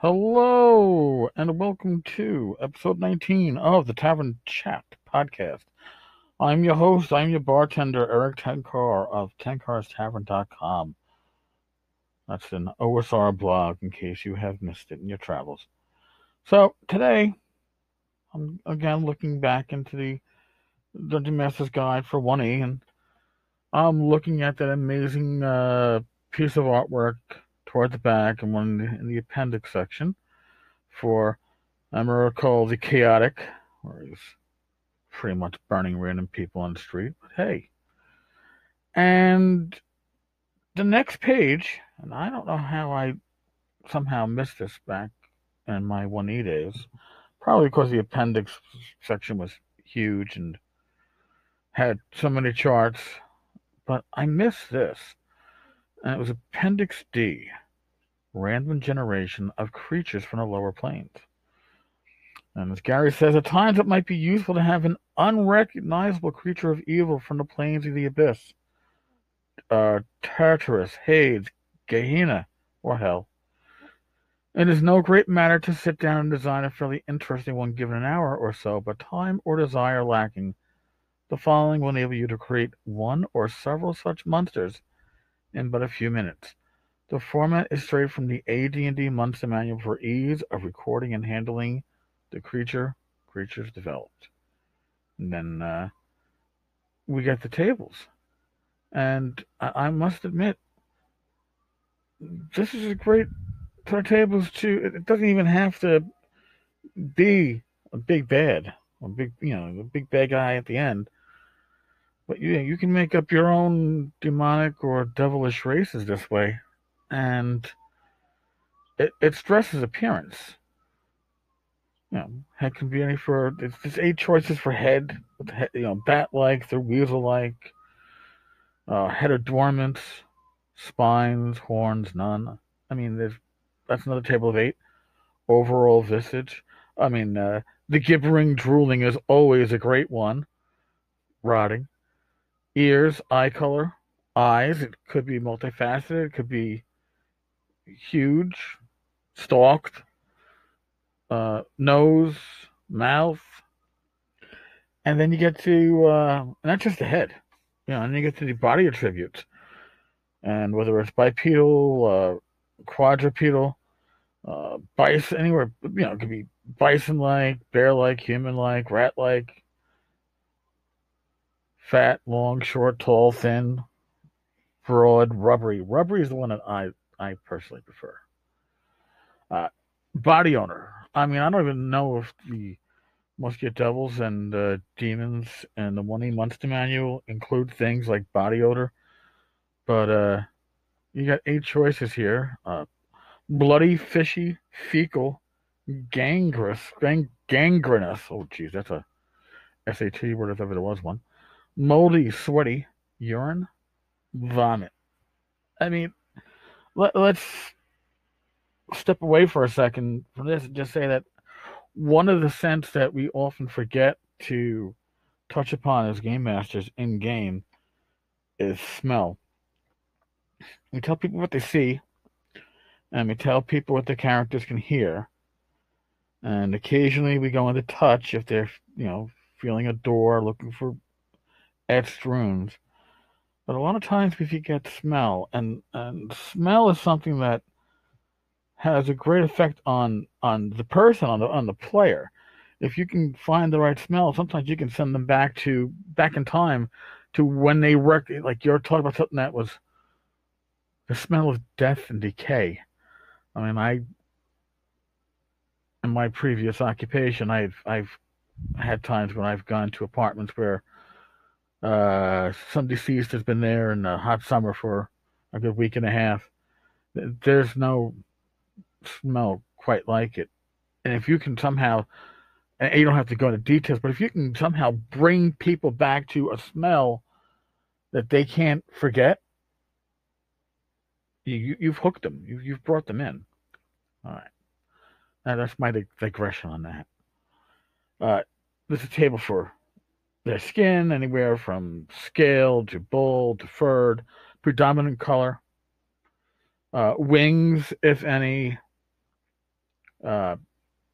Hello, and welcome to episode 19 of the Tavern Chat podcast. I'm your host, I'm your bartender, Eric Tenkar of tenkarstavern.com. That's an OSR blog in case you have missed it in your travels. So, today, I'm again looking back into the Dungeon Master's Guide for 1E, and I'm looking at that amazing piece of artwork toward the back and one in the appendix section for Emrakul the Chaotic, where he's pretty much burning random people on the street. But hey, and the next page, and I don't know how I somehow missed this back in my 1E days, probably because the appendix section was huge and had so many charts, but I missed this. And it was Appendix D, Random Generation of Creatures from the Lower Planes. And as Gary says, at times it might be useful to have an unrecognizable creature of evil from the plains of the abyss. Tartarus, Hades, Gehenna, or Hell. It is no great matter to sit down and design a fairly interesting one given an hour or so, but time or desire lacking, the following will enable you to create one or several such monsters in but a few minutes. The format is straight from the AD&D Monster Manual for ease of recording and handling the creatures developed. And then we get the tables. And I must admit, this is a great set of tables too. It doesn't even have to be a big bad, a big bad guy at the end. But you can make up your own demonic or devilish races this way, and it stresses appearance. Head can be any for. There's 8 choices for head. Bat-like, they're weasel-like. Head of dormants, spines, horns, none. I mean, that's another table of 8. Overall visage. I mean, the gibbering, drooling is always a great one. Rotting. Ears, eye color, eyes. It could be multifaceted. It could be huge, stalked. Nose, mouth, and then you get to not just the head, and then you get to the body attributes, and whether it's bipedal, quadrupedal, bison, anywhere, it could be bison-like, bear-like, human-like, rat-like, fat, long, short, tall, thin, broad, rubbery. Rubbery is the one that I personally prefer. Body owner. I mean, I don't even know if the Musket Devils and Demons and the 1E Monster Manual include things like body odor, but you got 8 choices here: bloody, fishy, fecal, gangrenous. Oh, geez, that's a SAT word if ever there was one. Moldy, sweaty, urine, vomit. I mean, let's step away for a second from this and just say that one of the scents that we often forget to touch upon as game masters in game is smell. We tell people what they see, and we tell people what the characters can hear, and occasionally we go into touch if they're, feeling a door, looking for etched runes. But a lot of times we forget smell, and smell is something that has a great effect on the person, on the player. If you can find the right smell, sometimes you can send them back in time to when they work. Like you're talking about something that was the smell of death and decay. I mean, in my previous occupation, I've had times when I've gone to apartments where some deceased has been there in the hot summer for a good week and a half. There's no smell quite like it. And if you can somehow, and you don't have to go into details, but if you can somehow bring people back to a smell that they can't forget, you've hooked them. You've brought them in. All right. Now that's my digression on that. There's a table for their skin, anywhere from scale to bull to furred, predominant color, wings, if any, uh,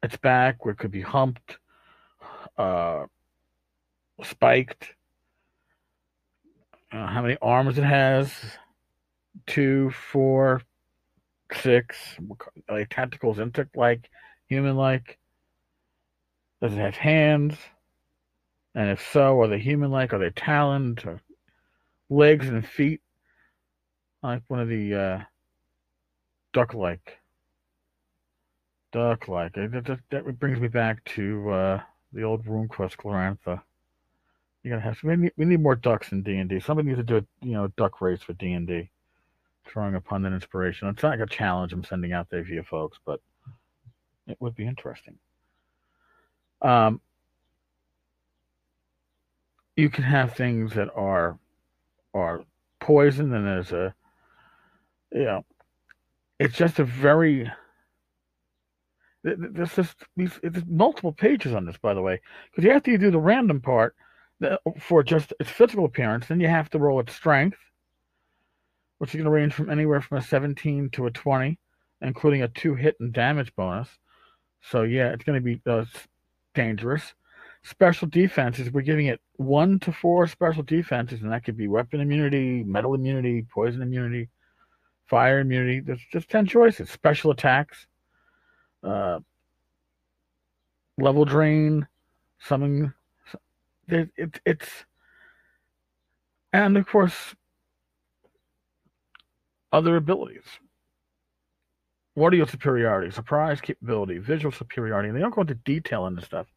its back, where it could be humped, uh, spiked, how many arms it has, 2, 4, 6, like tentacles, insect-like, human-like. Does it have hands? And if so, are they human-like? Are they taloned? Or legs and feet like one of the duck-like? Duck-like. That brings me back to the old RuneQuest Glorantha. You gotta have. We need more ducks in D&D. Somebody needs to do a duck race for D&D. Drawing upon that inspiration. It's not like a challenge I'm sending out there for you folks, but it would be interesting. You can have things that are poison, and there's it's just a very there's multiple pages on this, by the way, because after you do the random part for just its physical appearance, then you have to roll its strength, which is going to range from anywhere from a 17 to a 20, including a 2 hit and damage bonus. So yeah, it's going to be dangerous. Special defenses, we're giving it 1 to 4 special defenses, and that could be weapon immunity, metal immunity, poison immunity, fire immunity. There's just 10 choices. Special attacks, level drain, summon. It's and of course other abilities. Audio superiority, surprise capability, visual superiority. And they don't go into detail in this stuff.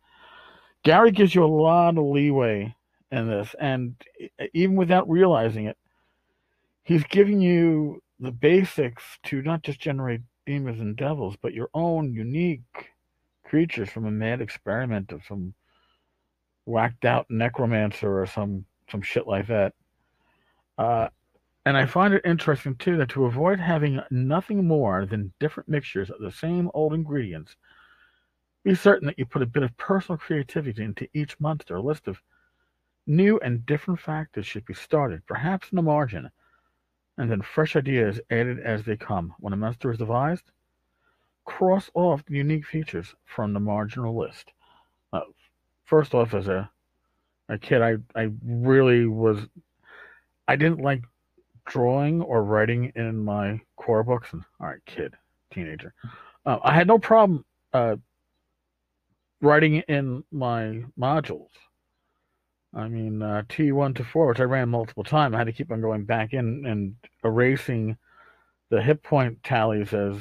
Gary gives you a lot of leeway in this, and even without realizing it, he's giving you the basics to not just generate demons and devils, but your own unique creatures from a mad experiment of some whacked out necromancer or some shit like that. And I find it interesting too that to avoid having nothing more than different mixtures of the same old ingredients, be certain that you put a bit of personal creativity into each monster. A list of new and different factors should be started, perhaps in the margin, and then fresh ideas added as they come. When a monster is devised, cross off the unique features from the marginal list. First off, as a kid, I really was. I didn't like drawing or writing in my core books. All right, kid, teenager. I had no problem writing in my modules. I mean, T1 to 4, which I ran multiple times, I had to keep on going back in and erasing the hit point tallies as,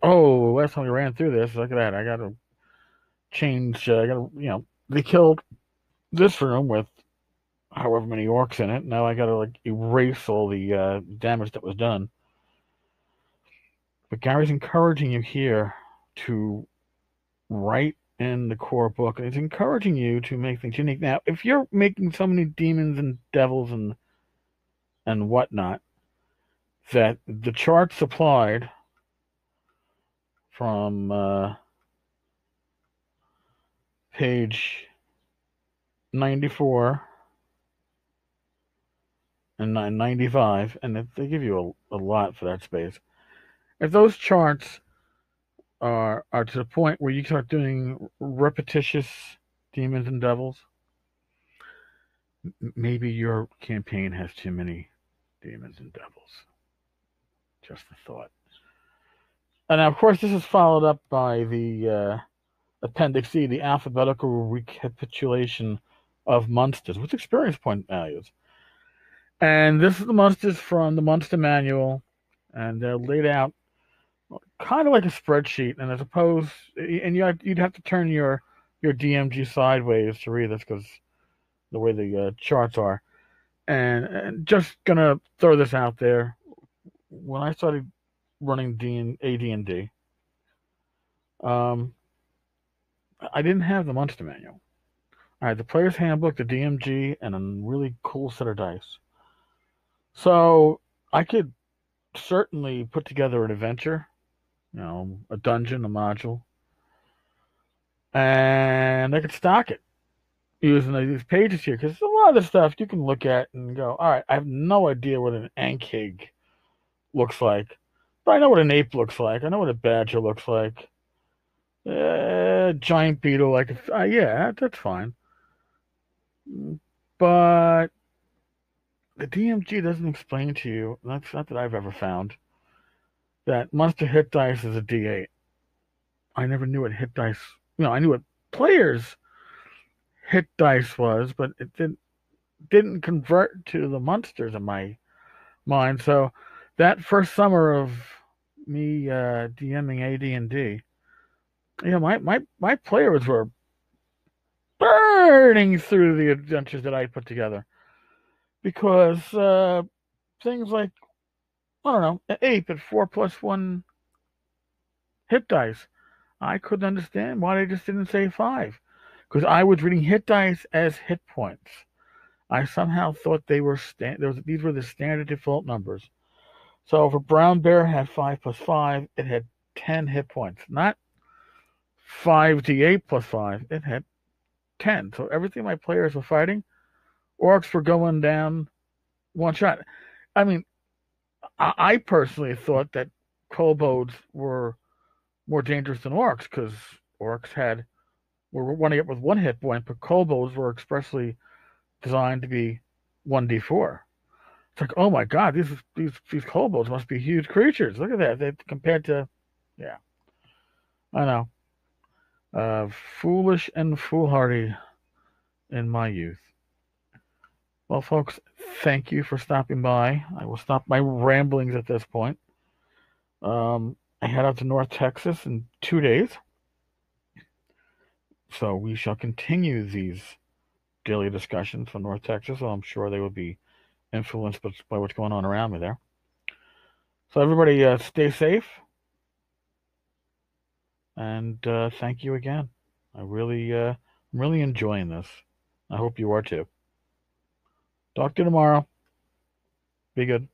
oh, last time we ran through this, look at that, I got to change, they killed this room with however many orcs in it. Now I got to, erase all the damage that was done. But Gary's encouraging you here to write in the core book, and it's encouraging you to make things unique. Now, if you're making so many demons and devils and whatnot, that the chart supplied from page 94 and 95, and they give you a lot for that space. If those charts are to the point where you start doing repetitious demons and devils, maybe your campaign has too many demons and devils. Just a thought. And now, of course, this is followed up by the Appendix C, the alphabetical recapitulation of monsters with experience point values. And this is the monsters from the Monster Manual, and they're laid out kind of like a spreadsheet. And as opposed, and you'd have to turn your DMG sideways to read this because the way the charts are. And just gonna throw this out there. When I started running AD&D, I didn't have the Monster Manual. I had the Player's Handbook, the DMG, and a really cool set of dice. So I could certainly put together an adventure, a dungeon, a module, and I could stock it using these pages here, because a lot of the stuff you can look at and go, all right, I have no idea what an Ankhig looks like, But I know what an ape looks like. I know what a badger looks like. Giant beetle, like, yeah, that's fine. But the DMG doesn't explain to you, that's not that I've ever found, that monster hit dice is a D8. I never knew what hit dice, I knew what players' hit dice was, but it didn't convert to the monsters in my mind. So that first summer of me DMing AD&D, my players were burning through the adventures that I put together because things like, I don't know, an ape at 4+1 hit dice, I couldn't understand why they just didn't say 5, because I was reading hit dice as hit points. I somehow thought they were these were the standard default numbers. So if a brown bear had 5+5, it had 10 hit points, not 5d8 plus 5. It had 10. So everything my players were fighting, orcs were going down one shot. I mean, I personally thought that kobolds were more dangerous than orcs, because orcs were running up with 1 hit point, but kobolds were expressly designed to be 1d4. It's like, oh my god, these kobolds must be huge creatures. Look at that. They compared to, yeah, I know, foolish and foolhardy in my youth. Well, folks, thank you for stopping by. I will stop my ramblings at this point. I head out to North Texas in 2 days, so we shall continue these daily discussions from North Texas. So I'm sure they will be influenced by what's going on around me there. So everybody, stay safe, and thank you again. I'm really enjoying this. I hope you are too. Talk to you tomorrow. Be good.